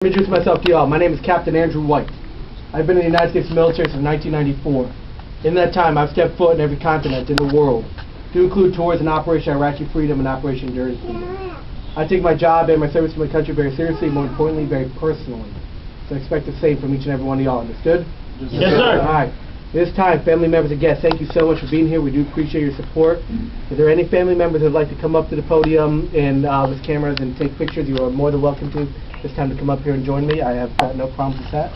Let me introduce myself to you all. My name is Captain Andrew White. I've been in the United States military since 1994. In that time, I've stepped foot in every continent in the world, to include tours in Operation Iraqi Freedom and Operation Enduring Freedom. I take my job and my service to my country very seriously, more importantly, very personally. So I expect the same from each and every one of y'all. Understood? Yes, sir. All right. This time, family members and guests, thank you so much for being here. We do appreciate your support. If there are any family members that would like to come up to the podium and with cameras and take pictures, you are more than welcome to. It's time to come up here and join me. I have got no problems with that.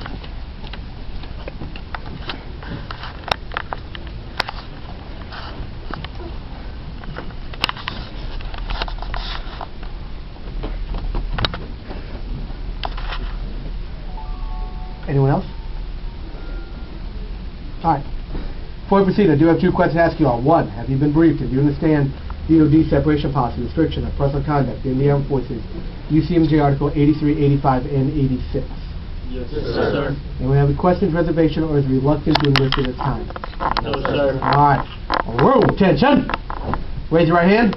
Anyone else? All right. Before we proceed, I do have two questions to ask you all. One, have you been briefed? Do you understand DoD separation policy, restriction of personal conduct in the Armed Forces, UCMJ Article 83, 85, and 86? Yes, sir. Anyone have any questions, reservation, or is reluctant to enlist at this time? No, sir. All right. Room, attention. Raise your right hand.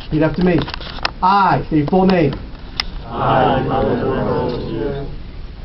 Repeat after me. I, say your full name. I,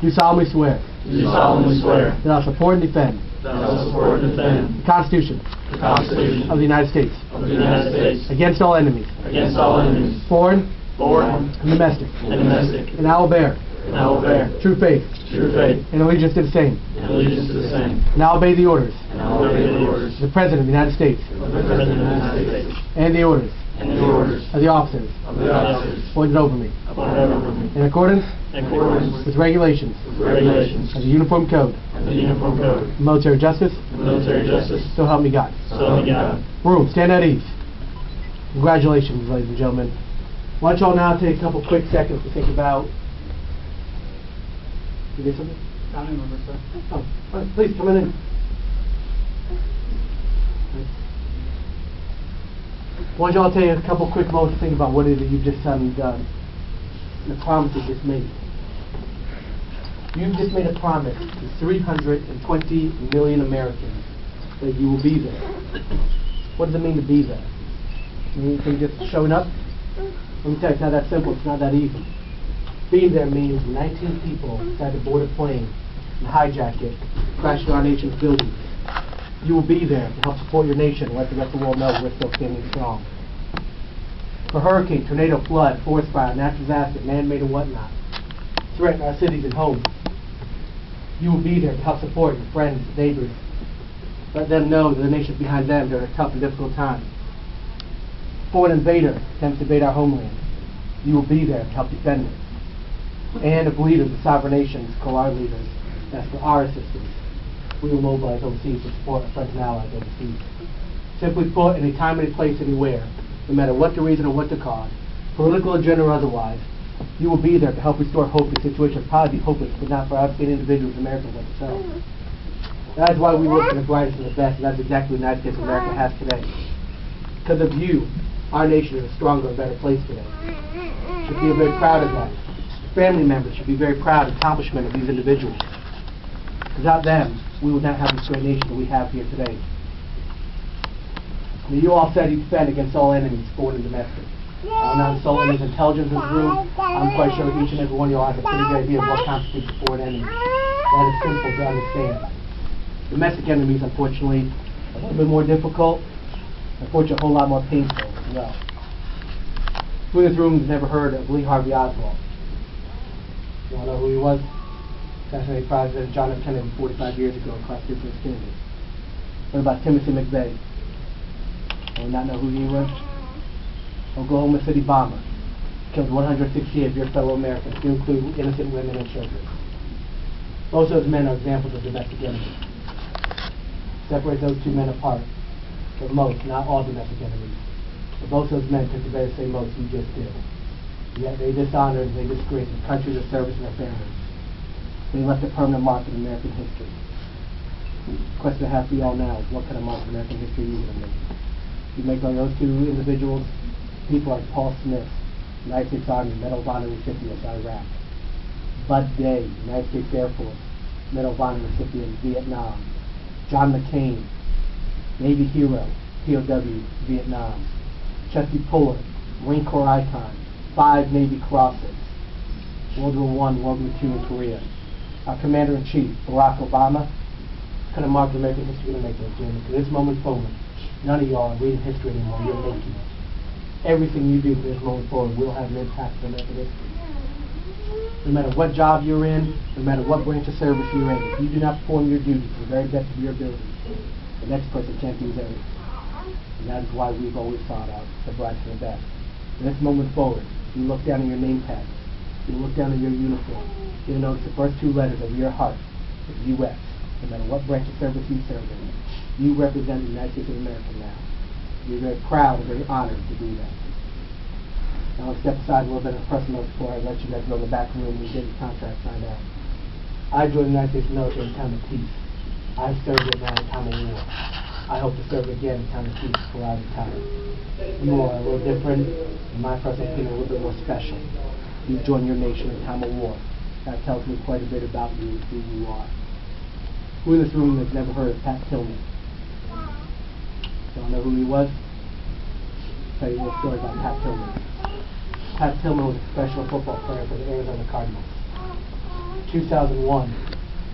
Do solemnly swear do solemnly swear that I will support and defend that I will support and defend the Constitution the Constitution of the United States of the United States against all enemies, against all enemies, foreign foreign and domestic, and domestic, and I will bear and I will bear true faith true faith and allegiance to the same, and allegiance to the same, and I will obey the orders and I will obey the orders of the President of the United States of the President of the United States and the orders and the orders of the officers of the officers appointed over me, appointed over me, in accordance in accordance with regulations with regulations of the Uniform Code of the Uniform Code of Military Justice, of military justice, so help me God. so help me God. Room, stand at ease. Congratulations, ladies and gentlemen. Why don't y'all now take a couple quick seconds to think about... You did something? Family member, sir. Oh, all right, please, come on in. Why don't y'all take a couple quick moments to think about what it is that you've just suddenly done, and the promise you just made. You've just made a promise to 320 million Americans that you will be there. What does it mean to be there? You think just showing up? Let me tell you, it's not that simple, it's not that easy. Being there means 19 people decide to board a plane and hijack it, crash into our nation's buildings. You will be there to help support your nation and let the rest of the world know we're still standing strong. For hurricane, tornado, flood, forest fire, natural disaster, man-made and whatnot, threaten our cities and homes, you will be there to help support your friends, neighbors. Let them know that the nation's behind them during a tough and difficult time. Before an invader attempts to invade our homeland, you will be there to help defend it. And if leaders of sovereign nations call our leaders, ask for our assistance, we will mobilize overseas to support our friends and allies overseas. Simply put, any time, any place, anywhere, no matter what the reason or what the cause, political agenda or otherwise, you will be there to help restore hope in situations probably be hopeless, but not for outstanding individuals, Americans like yourselves. That is why we look for the brightest and the best, and that's exactly what the United States of America has today. Because of you, our nation is a stronger and better place today. We should feel very proud of that. Family members should be very proud of the accomplishment of these individuals. Without them, we would not have this great nation that we have here today. Now, you all said you defend against all enemies, foreign and domestic. I will not insult any intelligence in this room. I'm quite sure each and every one of you all has a pretty good idea of what constitutes a foreign enemy. That is simple to understand. Domestic enemies, unfortunately, are a little bit more difficult, unfortunately a whole lot more painful as well. Who in this room has never heard of Lee Harvey Oswald? You all know who he was? Assassinated President John F. Kennedy 45 years ago across different Kennedy. What about Timothy McVeigh? Do you not know who he was? Oklahoma City bomber. Killed 168 of your fellow Americans, to include innocent women and children. Most of those men are examples of domestic enemies. Separate those two men apart. But most, not all domestic enemies. But most of those men took the very same oaths you just did. Yet they dishonored and they disgraced the country, their service, and their families. They left a permanent mark in American history. The question I have for you all now is what kind of mark in American history are you going to make? You make like those two individuals, people like Paul Smith, United States Army, Medal of Honor recipient, Iraq. Bud Day, United States Air Force, Medal of Honor recipient, Vietnam. John McCain, Navy hero, POW, Vietnam. Chesty Puller, Marine Corps icon, 5 Navy crosses. World War I, World War II in Korea. Our Commander-in-Chief, Barack Obama, could have marked American history to make it, Jim. Because this moment forward, none of y'all are reading history anymore. You're making it. Everything you do from this moment forward will have an impact on American history. No matter what job you're in, no matter what branch of service you're in, if you do not perform your duty to the very best of your ability, the next person can't do theirs. And that is why we've always sought out the brightest and the best. From this moment forward, you look down at your name tag, you look down at your uniform, you'll notice the first two letters of your heart is U.S. No matter what branch of service you serve in, you represent the United States of America now. You're very proud and very honored to do that. Now let's step aside a little bit of personal before I let you guys go in the back room and get the contract signed out. I joined the United States military in time of peace. I've served it now in time of war. I hope to serve again in time of peace before I retire. You are a little different, in my personal opinion, a little bit more special. You joined your nation in time of war. That tells me quite a bit about you and who you are. Who in this room has never heard of Pat Tillman? Y'all know who he was? I'll tell you a little story about Pat Tillman. Pat Tillman was a professional football player for the Arizona Cardinals. In 2001,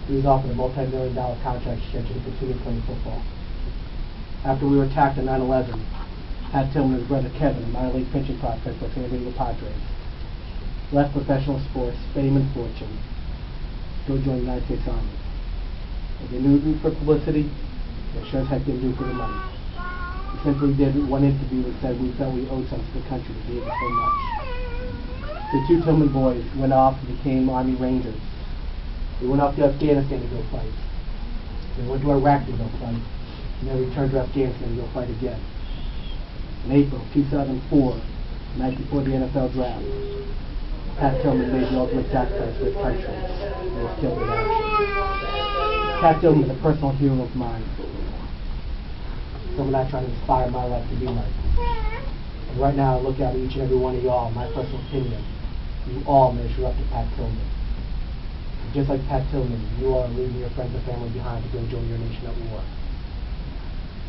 he was offered a multi-million-dollar contract extension to continue playing football. After we were attacked on 9/11, Pat Tillman and his brother Kevin, a minor league pitching prospect for San Diego Padres, left professional sports, fame and fortune, to go join the United States Army. If they knew it for publicity, they sure as heck didn't do it for the money. We simply did one interview and said we felt we owed something to the country that gave us so much. The two Tillman boys went off and became Army Rangers. They went off to Afghanistan to go fight. They went to Iraq to go fight. And then returned to Afghanistan to go fight again. In April 2004, the night before the NFL draft, Pat Tillman made the ultimate sacrifice for his country and was killed in action. Pat Tillman is a personal hero of mine. Someone I try to inspire my life to be like. And right now I look out at each and every one of y'all, my personal opinion, you all measure up to Pat Tillman. And just like Pat Tillman, you are leaving your friends and family behind to go join your nation at war.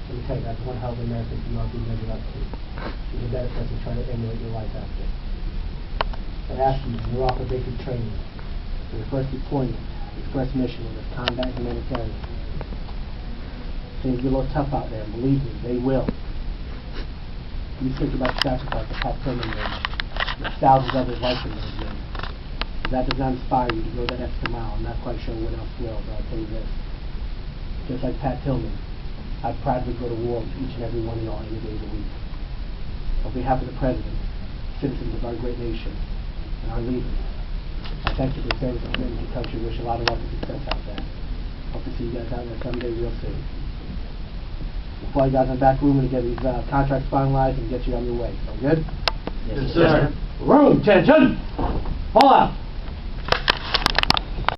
Let me tell you, that's one hell of an American you are being measured up to. You're a better person trying to emulate your life after. I ask you, when you're off of basic training, for your first deployment, your first mission, whether it's combat or humanitarian, things get a little tough out there, and believe me, they will. You think about the sacrifice that Pat Tillman made, and thousands of others like him that have made. If that does not inspire you to go that extra mile, I'm not quite sure what else will, but I'll tell you this. Just like Pat Tillman, I'd proudly go to war with each and every one of y'all any day of the week. On behalf of the President, citizens of our great nation, and our leaders, I thank you for the service and commitment to the country. Wish a lot of luck and success out there. Hope to see you guys out there someday real soon. We'll fly you guys in the back room and get these contracts finalized and get you on your way. Sound good? Yes, sir. Room, attention! Fall out!